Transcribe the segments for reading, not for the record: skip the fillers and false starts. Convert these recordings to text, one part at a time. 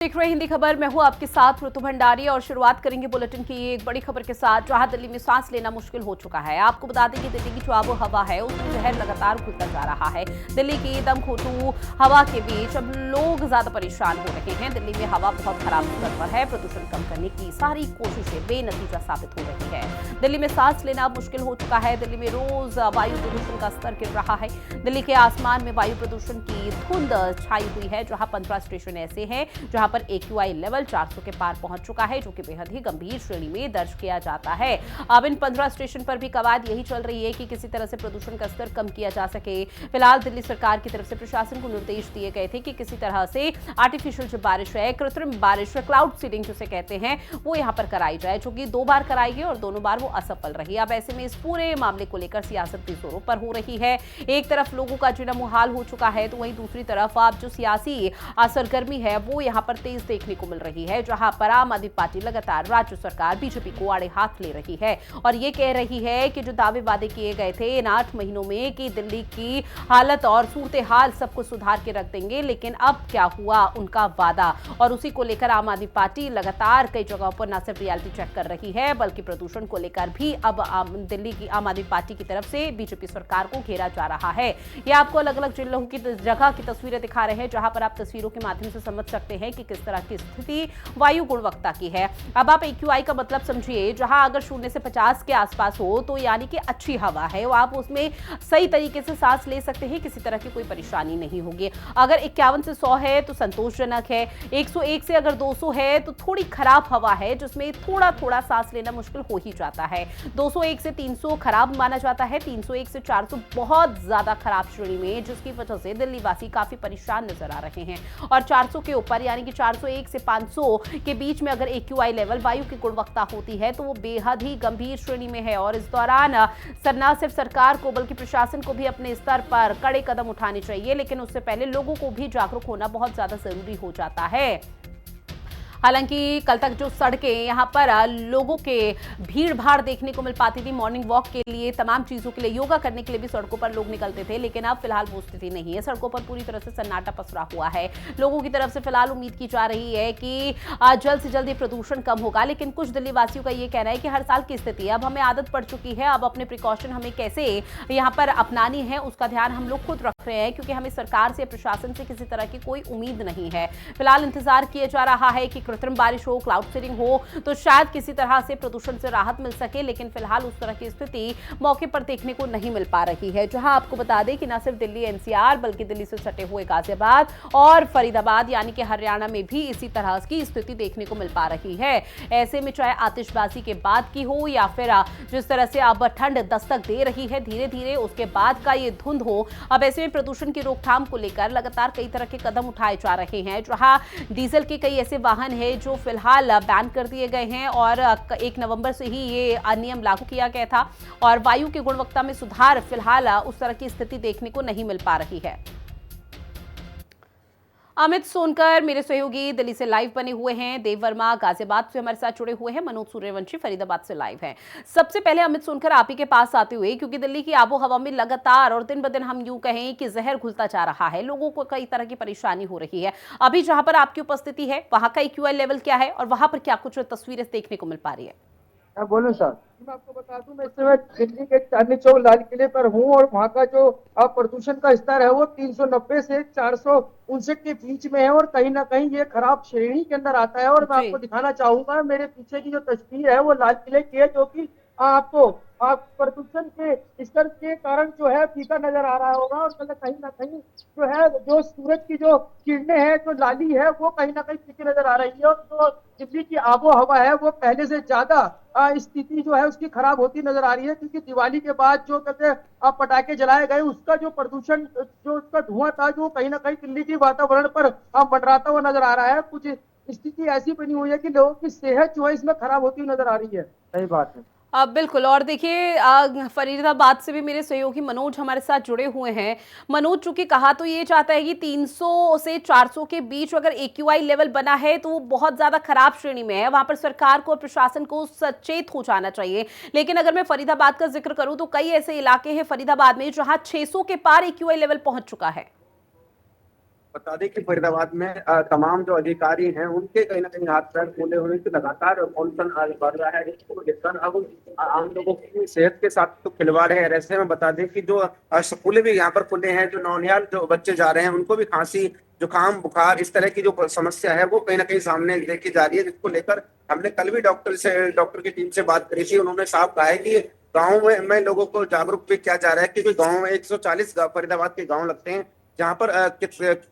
देख रहे हिंदी खबर। मैं हूं आपके साथ ऋतु भंडारी और शुरुआत करेंगे बुलेटिन की एक बड़ी खबर के साथ, जहां दिल्ली में सांस लेना मुश्किल हो चुका है। आपको बता दें कि दिल्ली की जो आबो हवा है उसमें जहर लगातार घुलता जा रहा है। दिल्ली की दमघोंटू हवा के बीच अब लोग ज्यादा परेशान हो रहे हैं। दिल्ली में हवा बहुत खराब स्तर पर है। प्रदूषण कम करने की सारी कोशिशें बेनतीजा साबित हो रही है। दिल्ली में सांस लेना मुश्किल हो चुका है। दिल्ली में रोज वायु प्रदूषण का स्तर गिर रहा है। दिल्ली के आसमान में वायु प्रदूषण की धुंध छाई हुई है, जहां 15 स्टेशन ऐसे हैं जहां पर AQI लेवल 400 के पार पहुंच चुका है, जो कि बेहद ही गंभीर श्रेणी में दर्ज किया जाता है। अब इन 15 स्टेशन पर भी कवायद यही चल रही है कि किसी तरह से प्रदूषण का स्तर कम किया जा सके। फिलहाल दिल्ली सरकार की तरफ से प्रशासन को निर्देश दिए गए थे कि किसी तरह से आर्टिफिशियल जो बारिश है, कृत्रिम बारिश, क्लाउड सीडिंग जिसे कहते हैं, वो यहाँ पर कराई जाए, जो कि 2 बार कराई गई और दोनों बार वो असफल रही। अब ऐसे में इस पूरे मामले को लेकर सियासत भी जोरों पर हो रही है। एक तरफ लोगों का जीना मुहाल हो चुका है, तो वहीं दूसरी तरफ अब जो सियासी सरगर्मी है वो यहाँ पर तेज देखने को मिल रही है, जहां पर आम आदमी पार्टी लगातार राज्य सरकार बीजेपी को आड़े हाथ ले रही है और ये कह रही है कि जो दावे वादे किए गए थे इन 8 महीनों में कि दिल्ली की हालत और सूरत हाल सब कुछ सुधार के रख देंगे, लेकिन अब क्या हुआ उनका वादा। और उसी को लेकर आम आदमी पार्टी लगातार कई जगहों पर न सिर्फ रियलिटी चेक कर रही है, बल्कि प्रदूषण को लेकर भी अब दिल्ली की आम आदमी पार्टी की तरफ से बीजेपी सरकार को घेरा जा रहा है। ये आपको अलग अलग जिलों की जगह की तस्वीरें दिखा रहे हैं, जहां पर आप तस्वीरों के माध्यम से समझ सकते हैं कि किस तरह की स्थिति वायु गुणवत्ता की है। अब आप AQI का मतलब समझिए, जहां अगर 0 से 50 के आसपास हो तो यानी कि अच्छी हवा है, वो आप उसमें सही तरीके से सांस ले सकते हैं, किसी तरह की कोई परेशानी नहीं होगी। अगर 51 से 100 है तो संतोषजनक है। 101 से अगर 200 है तो थोड़ी खराब हवा है, जिसमें थोड़ा थोड़ा सांस लेना मुश्किल हो ही जाता है। 201 से 300 खराब माना जाता है। 301 से 400 बहुत ज्यादा खराब श्रेणी में, जिसकी वजह से दिल्ली वासी काफी परेशान नजर आ रहे हैं। और 400 के ऊपर यानी कि 401 से 500 के बीच में अगर AQI लेवल वायु की गुणवत्ता होती है तो वो बेहद ही गंभीर श्रेणी में है। और इस दौरान न सिर्फ सरकार को बल्कि प्रशासन को भी अपने स्तर पर कड़े कदम उठाने चाहिए, लेकिन उससे पहले लोगों को भी जागरूक होना बहुत ज्यादा जरूरी हो जाता है। हालांकि कल तक जो सड़कें यहाँ पर लोगों के भीड़ भाड़ देखने को मिल पाती थी, मॉर्निंग वॉक के लिए, तमाम चीजों के लिए, योगा करने के लिए भी सड़कों पर लोग निकलते थे, लेकिन अब फिलहाल वो स्थिति नहीं है। सड़कों पर पूरी तरह से सन्नाटा पसरा हुआ है। लोगों की तरफ से फिलहाल उम्मीद की जा रही है कि जल्द से जल्द ये प्रदूषण कम होगा, लेकिन कुछ दिल्ली वासियों का ये कहना है कि हर साल की स्थिति अब हमें आदत पड़ चुकी है। अब अपने प्रिकॉशन हमें कैसे यहाँ पर अपनानी है उसका ध्यान हम लोग खुद रख रहे हैं, क्योंकि हमें सरकार से, प्रशासन से किसी तरह की कोई उम्मीद नहीं है। फिलहाल इंतजार किया जा रहा है कि कृत्रिम बारिश हो, क्लाउड सीडिंग हो, तो शायद किसी तरह से प्रदूषण से राहत मिल सके, लेकिन फिलहाल उस तरह की स्थिति मौके पर देखने को नहीं मिल पा रही है। जहां आपको बता दें कि न सिर्फ दिल्ली NCR बल्कि दिल्ली से सटे हुए गाजियाबाद और फरीदाबाद यानी कि हरियाणा में भी इसी तरह की स्थिति देखने को मिल पा रही है। ऐसे में चाहे आतिशबाजी के बाद की हो या फिर जिस तरह से अब ठंड दस्तक दे रही है धीरे धीरे, उसके बाद का ये धुंध हो, अब ऐसे में प्रदूषण की रोकथाम को लेकर लगातार कई तरह के कदम उठाए जा रहे हैं। जहां डीजल के कई ऐसे वाहन हैं जो फिलहाल बैन कर दिए गए हैं और 1 नवंबर से ही ये नियम लागू किया गया था और वायु की गुणवत्ता में सुधार फिलहाल उस तरह की स्थिति देखने को नहीं मिल पा रही है। अमित सोनकर मेरे सहयोगी दिल्ली से लाइव बने हुए हैं। देव वर्मा गाजियाबाद से हमारे साथ जुड़े हुए हैं। मनोज सूर्यवंशी फरीदाबाद से लाइव हैं। सबसे पहले अमित सोनकर आप ही के पास आते हुए, क्योंकि दिल्ली की आबो हवा में लगातार और दिन ब दिन हम यूं कहें कि जहर घुलता जा रहा है, लोगों को कई तरह की परेशानी हो रही है। अभी जहां पर आपकी उपस्थिति है वहां का AQI लेवल क्या है और वहां पर क्या कुछ तस्वीरें देखने को मिल पा रही है? बोलो सर। मैं आपको बता दूं, मैं इस समय दिल्ली के चांदनी चौक लाल किले पर हूं और वहां का जो प्रदूषण का स्तर है वो 390 से 459 के बीच में है और कहीं ना कहीं ये खराब श्रेणी के अंदर आता है। और मैं आपको दिखाना चाहूंगा, मेरे पीछे की जो तस्वीर है वो लाल किले की है, जो कि आपको प्रदूषण के स्तर के कारण जो है फीका नजर आ रहा होगा। और कहीं ना कहीं जो है, जो सूरज की जो किरणें हैं, जो लाली है, वो कहीं ना कहीं फीकी नजर आ रही है। और जो दिल्ली की आबो हवा है वो पहले से ज्यादा स्थिति जो है उसकी खराब होती नजर आ रही है, क्योंकि दिवाली के बाद जो कहते पटाखे जलाए गए, उसका जो प्रदूषण, जो उसका धुआं था, जो कहीं ना कहीं दिल्ली के वातावरण पर मंडराता हुआ नजर आ रहा है। कुछ स्थिति ऐसी बनी हुई है कि लोगों की सेहत जो है इसमें खराब होती हुई नजर आ रही है। सही बात है। बिल्कुल। और देखिए फरीदाबाद से भी मेरे सहयोगी मनोज हमारे साथ जुड़े हुए हैं। मनोज, चूंकि कहा तो ये चाहता है कि 300 से 400 के बीच अगर AQI लेवल बना है तो वो बहुत ज्यादा खराब श्रेणी में है, वहां पर सरकार को और प्रशासन को सचेत हो जाना चाहिए। लेकिन अगर मैं फरीदाबाद का जिक्र करूं तो कई ऐसे इलाके हैं फरीदाबाद में जहां 600 के पार AQI लेवल पहुंच चुका है। बता दें कि फरीदाबाद में तमाम जो अधिकारी हैं उनके कहीं ना कहीं हाथ पैर फूले हुए कि लगातार पॉल्यूशन बढ़ रहा है, जिसको लेकर अब आम लोगों की सेहत के साथ तो खिलवाड़ है। ऐसे में बता दें कि जो स्कूल भी यहाँ पर खुले हैं, जो नौनिहाल जो बच्चे जा रहे हैं उनको भी खांसी जुकाम बुखार इस तरह की जो समस्या है वो कहीं ना कहीं सामने लेके जा रही है, जिसको लेकर हमने कल भी डॉक्टर की टीम से बात करी थी। उन्होंने साफ कहा है कि गाँव में लोगों को जागरूक भी किया जा रहा है, क्योंकि गाँव में 140 फरीदाबाद के गाँव लगते हैं जहाँ पर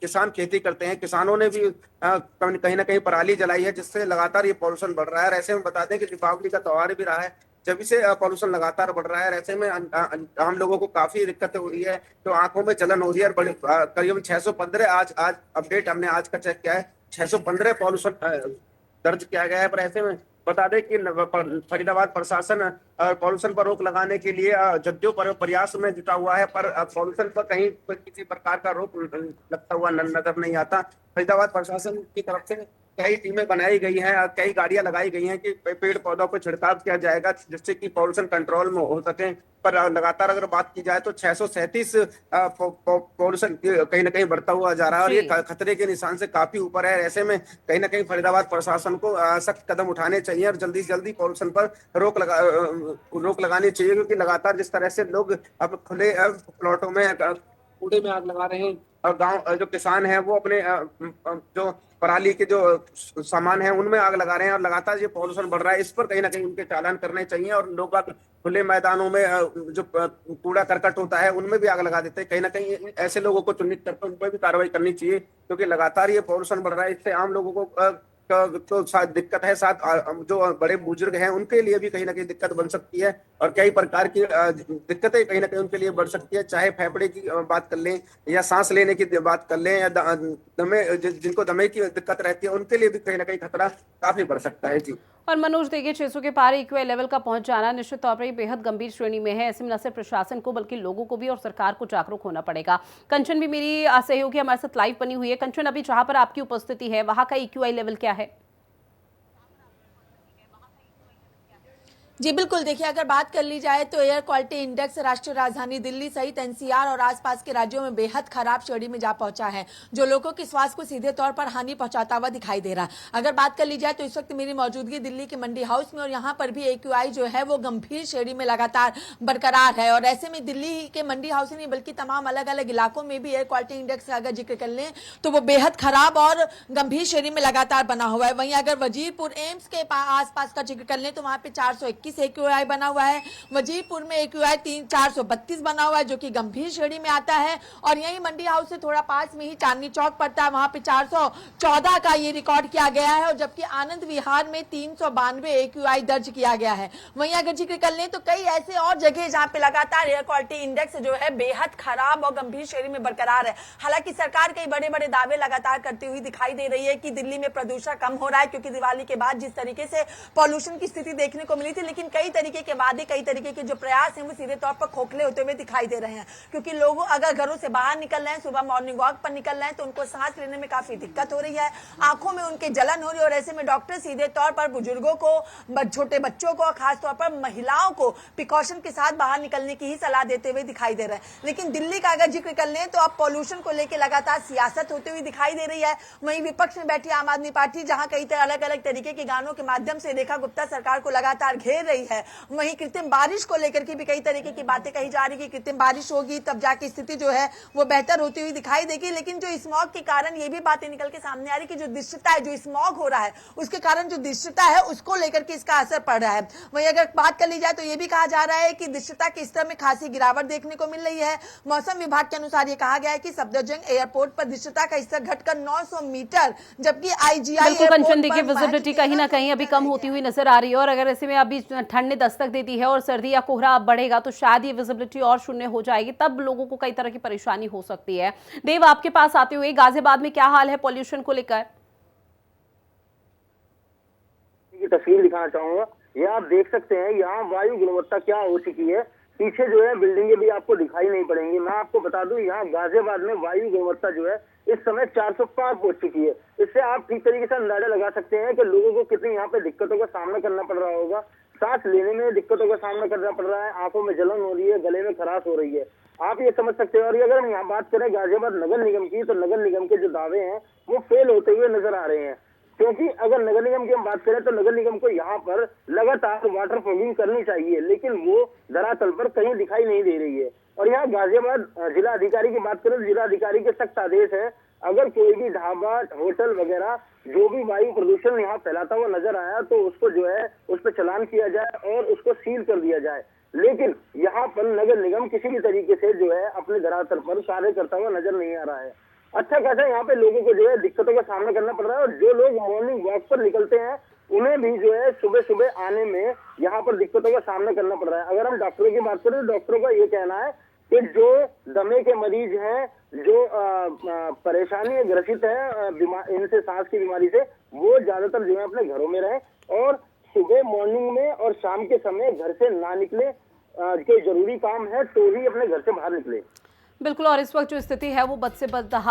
किसान खेती करते हैं। किसानों ने भी कहीं ना कहीं पराली जलाई है, जिससे लगातार ये पॉल्यूशन बढ़ रहा है। और ऐसे में बता दें कि दीपावली का त्योहार भी रहा है, जब से पॉल्यूशन लगातार बढ़ रहा है। और ऐसे में हम लोगों को काफी दिक्कत हो रही है, तो आंखों में जलन हो रही है। और करीबन 615 आज आज अपडेट हमने आज का चेक किया है, 615 पॉल्यूशन दर्ज किया गया है। पर ऐसे में बता दें कि फरीदाबाद प्रशासन पॉल्यूशन पर रोक लगाने के लिए जद्दों पर प्रयास में जुटा हुआ है, पर पॉल्यूशन पर कहीं किसी प्रकार का रोक लगता हुआ नजर नहीं आता। फरीदाबाद प्रशासन की तरफ से कई टीमें बनाई गई हैं, कई गाड़ियां लगाई गई हैं कि पेड़ पौधों पर छिड़काव किया जाएगा, जिससे कि पॉल्यूशन कंट्रोल में हो सके। पर लगातार अगर बात की जाए तो 637 पॉल्यूशन कहीं ना कहीं बढ़ता हुआ जा रहा है, और ये जी। खतरे के निशान से काफी ऊपर है। ऐसे में कहीं ना कहीं फरीदाबाद प्रशासन को सख्त कदम उठाने चाहिए और जल्दी से जल्दी पॉल्यूशन पर रोक लगानी चाहिए, क्योंकि लगातार जिस तरह से लोग अब खुले प्लॉटों में कूड़े में आग लगा रहे हैं, और गांव जो किसान हैं वो अपने जो पराली के जो सामान है उनमें आग लगा रहे हैं, और लगातार ये पॉल्यूशन बढ़ रहा है। इस पर कहीं ना कहीं उनके चालान करने चाहिए, और लोग खुले मैदानों में जो कूड़ा करकट होता है उनमें भी आग लगा देते हैं। कहीं ना कहीं ऐसे लोगों को चिन्हित करके उन पर भी कार्रवाई करनी चाहिए, क्योंकि लगातार ये पॉल्यूशन बढ़ रहा है। इससे आम लोगों को तो शायद दिक्कत है, साथ जो बड़े बुजुर्ग हैं उनके लिए भी कहीं ना कहीं दिक्कत बन सकती है, और कई प्रकार की दिक्कतें कहीं ना कहीं उनके लिए बढ़ सकती है। चाहे फेफड़े की बात कर लें, या सांस लेने की बात कर लें, या दमे जिनको दमे की दिक्कत रहती है उनके लिए भी कहीं ना कहीं खतरा काफी बढ़ सकता है। जी। और मनोज, देखिए 600 के पार एक्यूआई लेवल का पहुंच जाना निश्चित तौर पर ये बेहद गंभीर श्रेणी में है। ऐसे में न सिर्फ प्रशासन को बल्कि लोगों को भी और सरकार को जागरूक होना पड़ेगा। कंचन भी मेरी सहयोगी हमारे साथ लाइव बनी हुई है। कंचन, अभी जहां पर आपकी उपस्थिति है वहां का एक्यूआई लेवल क्या है? जी बिल्कुल, देखिए अगर बात कर ली जाए तो एयर क्वालिटी इंडेक्स राष्ट्रीय राजधानी दिल्ली सहित एनसीआर और आसपास के राज्यों में बेहद खराब श्रेणी में जा पहुंचा है, जो लोगों के स्वास्थ्य को सीधे तौर पर हानि पहुंचाता हुआ दिखाई दे रहा है। अगर बात कर ली जाए तो इस वक्त मेरी मौजूदगी दिल्ली के मंडी हाउस में, और यहाँ पर भी एक्यूआई जो है वो गंभीर श्रेणी में लगातार बरकरार है। और ऐसे में दिल्ली के मंडी हाउस नहीं बल्कि तमाम अलग अलग इलाकों में भी एयर क्वालिटी इंडेक्स का अगर जिक्र कर लें तो वो बेहद खराब और गंभीर श्रेणी में लगातार बना हुआ है। वहीं अगर वजीरपुर एम्स के आसपास का जिक्र कर लें तो वहां पे 421 एक्यूआई बना हुआ है। वजीरपुर में एक्यूआई 432 बना हुआ है, जो कि गंभीर श्रेणी में आता है। और यही मंडी हाउस से थोड़ा पास में ही चांदनी चौक पड़ता है, वहां पे 414 का ये रिकॉर्ड किया गया है, और जबकि आनंद विहार में 392 एक्यूआई दर्ज किया गया है। वहीं अगर जिक्र कर लें तो कई ऐसे और जगह जहां पे लगातार एयर क्वालिटी इंडेक्स जो है बेहद खराब और गंभीर श्रेणी में बरकरार है। हालांकि सरकार कई बड़े बड़े दावे लगातार करती हुई दिखाई दे रही है कि दिल्ली में प्रदूषण कम हो रहा है, क्योंकि दिवाली के बाद जिस तरीके से पॉल्यूशन की स्थिति देखने को मिली थी, लेकिन कई तरीके के बाद ही कई तरीके के जो प्रयास हैं वो सीधे तौर पर खोखले होते हुए दिखाई दे रहे हैं। क्योंकि लोग अगर घरों से बाहर निकल रहे हैं, सुबह मॉर्निंग वॉक पर निकल रहे हैं, तो उनको सांस लेने में काफी दिक्कत हो रही है, आंखों में उनके जलन हो रही है। और ऐसे में डॉक्टर सीधे तौर पर बुजुर्गों को, छोटे बच्चों को, खासतौर पर महिलाओं को प्रिकॉशन के साथ बाहर निकलने की ही सलाह देते हुए दिखाई दे रहे हैं। लेकिन दिल्ली का अगर जिक्र कर लें तो अब पॉल्यूशन को लेकर लगातार सियासत होती हुई दिखाई दे रही है। वहीं विपक्ष में बैठी आम आदमी पार्टी जहां कई अलग अलग तरीके के गानों के माध्यम से रेखा गुप्ता सरकार को लगातार घेर रही है, वहीं कृत्रिम बारिश को लेकर के भी कई तरीके की बातें कही जा रही है कि कृत्रिम बारिश होगी तब जाके स्थिति जो है वो बेहतर होती हुई दिखाई देगी। लेकिन जो स्मॉग के कारण ये भी बातें निकल के सामने आ रही है कि जो दृश्यता है, जो स्मॉग हो रहा है उसके कारण जो दृश्यता है उसको लेकर के इसका असर पड़ रहा है। वहीं अगर बात कर ली जाए तो ये भी कहा जा रहा है कि दृश्यता के स्तर में खासी गिरावट देखने को मिल रही है। मौसम विभाग के अनुसार ये कहा गया है कि सफदरजंग एयरपोर्ट पर दृश्यता का स्तर घटकर 900 मीटर, जबकि आईजीआई बिल्कुल कंचन, देखिए विजिबिलिटी कहीं ना कहीं अभी कम होती हुई नजर आ रही है, और अगर ऐसे में अभी ठंड ने दस्तक देती है और सर्दी या कोहरा अब बढ़ेगा तो शायद ये विजिबिलिटी और शून्य हो जाएगी, तब लोगों को कई तरह की परेशानी हो सकती है। देव, आपके पास आते हुए गाजियाबाद में क्या हाल है पॉल्यूशन को लेकर? तस्वीर दिखाना चाहूंगा, ये आप देख सकते हैं यहाँ वायु गुणवत्ता क्या हो चुकी है। पीछे जो है बिल्डिंगें भी आपको दिखाई नहीं पड़ेंगी। मैं आपको बता दूं यहाँ गाजियाबाद में वायु गुणवत्ता जो है इस समय 405 पहुंच चुकी है। इससे आप ठीक तरीके से अंदाजा लगा सकते हैं कि लोगों को कितनी यहाँ पे दिक्कतों का सामना करना पड़ रहा होगा। सांस लेने में दिक्कतों का सामना करना पड़ रहा है, आंखों में जलन हो रही है, गले में खराश हो रही है। आप ये समझ सकते हैं। और ये अगर हम यहाँ बात करें गाजियाबाद नगर निगम की, तो नगर निगम के जो दावे हैं वो फेल होते हुए नजर आ रहे हैं, क्योंकि अगर नगर निगम की हम बात करें तो नगर निगम को यहाँ पर लगातार वाटर फॉगिंग करनी चाहिए, लेकिन वो धरातल पर कहीं दिखाई नहीं दे रही है। और यहाँ गाजियाबाद जिला अधिकारी की बात करें तो जिला अधिकारी के सख्त आदेश है, अगर कोई भी ढाबा, होटल वगैरह जो भी वायु प्रदूषण यहाँ फैलाता हुआ नजर आया तो उसको जो है उस पर चालान किया जाए और उसको सील कर दिया जाए। लेकिन यहाँ पर नगर निगम किसी भी तरीके से जो है अपने धरातल पर कार्य करता हुआ नजर नहीं आ रहा है। अच्छा खासा यहाँ पे लोगों को जो है दिक्कतों का सामना करना पड़ रहा है, और जो लोग मॉर्निंग वॉक पर निकलते हैं उन्हें भी जो है सुबह सुबह आने में यहाँ पर दिक्कतों का सामना करना पड़ रहा है। अगर हम डॉक्टरों की बात करें तो डॉक्टरों का ये कहना है कि जो दमे के मरीज हैं, जो परेशानी ग्रसित है इनसे सांस की बीमारी से, वो ज्यादातर जो है अपने घरों में रहें और सुबह मॉर्निंग में और शाम के समय घर से ना निकले, कोई जरूरी काम है तो ही अपने घर से बाहर निकले। बिल्कुल, और इस वक्त जो स्थिति है वो बद से बदहाल